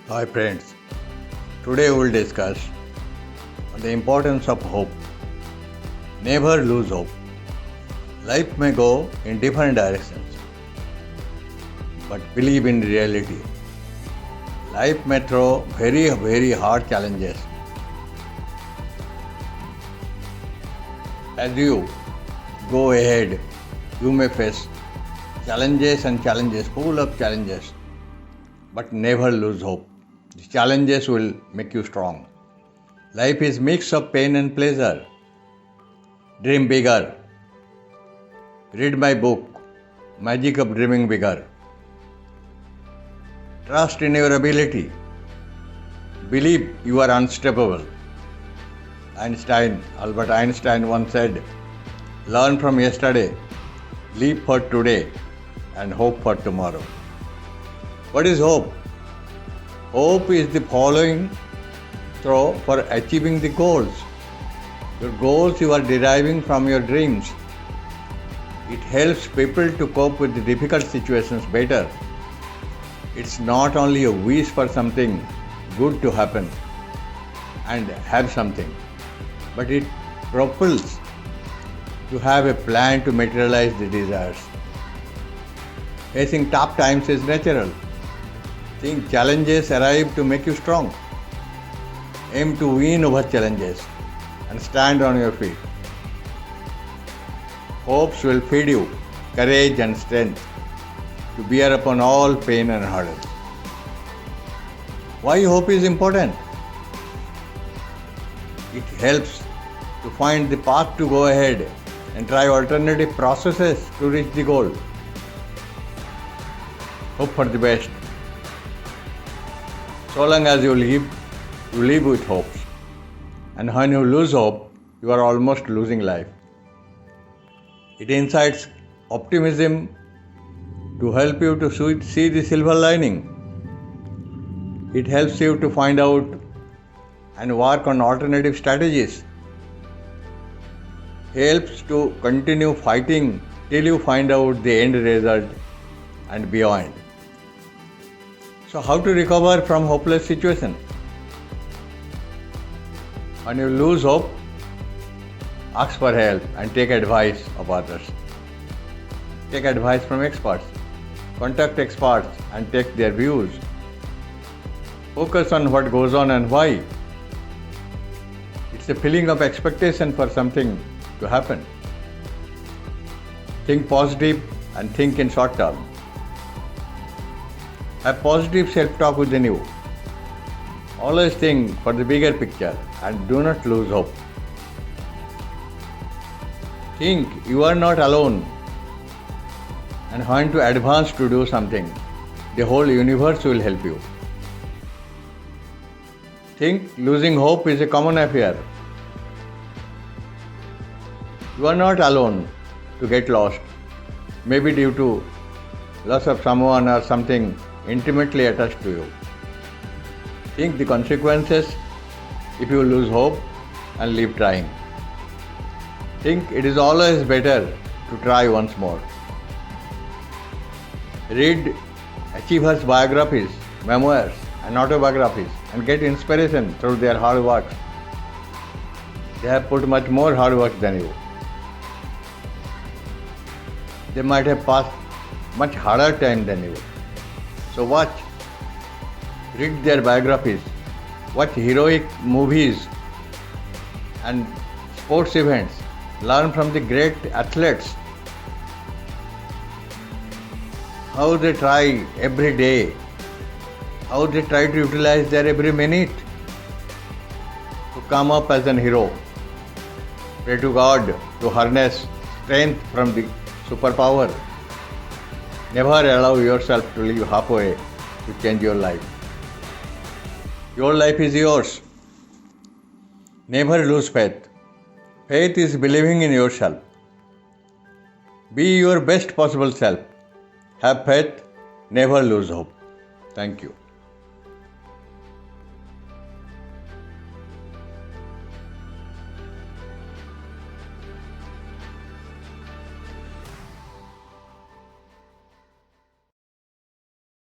Hi friends, today we will discuss the importance of hope. Never lose hope. Life may go in different directions, but believe in reality. Life may throw very hard challenges. As you go ahead, you may face challenges, full of challenges, but never lose hope. The challenges will make you strong. Life is mix of pain and pleasure. Dream bigger. Read my book, Magic of Dreaming Bigger. Trust in your ability. Believe you are unstoppable. Albert Einstein once said, learn from yesterday, live for today, and hope for tomorrow. What is hope? Hope is the following through for achieving the goals. Your goals you are deriving from your dreams. It helps people to cope with the difficult situations better. It's not only a wish for something good to happen and have something, but it propels to have a plan to materialize the desires. Facing tough times is natural. Think challenges arrive to make you strong. Aim to win over challenges and stand on your feet. Hopes will feed you courage and strength to bear upon all pain and hurdles. Why hope is important? It helps to find the path to go ahead and try alternative processes to reach the goal. Hope for the best. So long as you live with hopes. And when you lose hope, you are almost losing life. It incites optimism to help you to see the silver lining. It helps you to find out and work on alternative strategies. Helps to continue fighting till you find out the end result and beyond. So how to recover from hopeless situation? When you lose hope, ask for help and take advice of others. Take advice from experts. Contact experts and take their views. Focus on what goes on and why. It's a feeling of expectation for something to happen. Think positive and think in short term. Have positive self-talk within you. Always think for the bigger picture and do not lose hope. Think you are not alone, and when to advance to do something, the whole universe will help you. Think losing hope is a common affair. You are not alone to get lost, maybe due to loss of someone or something intimately attached to you. Think the consequences if you lose hope and leave trying. Think it is always better to try once more. Read achievers' biographies, memoirs, and autobiographies and get inspiration through their hard work. They have put much more hard work than you. They might have passed much harder time than you. So watch, read their biographies, watch heroic movies and sports events, learn from the great athletes, how they try every day, how they try to utilize their every minute to come up as an hero. Pray to God to harness strength from the superpower. Never allow yourself to live halfway to change your life. Your life is yours. Never lose faith. Faith is believing in yourself. Be your best possible self. Have faith. Never lose hope. Thank you.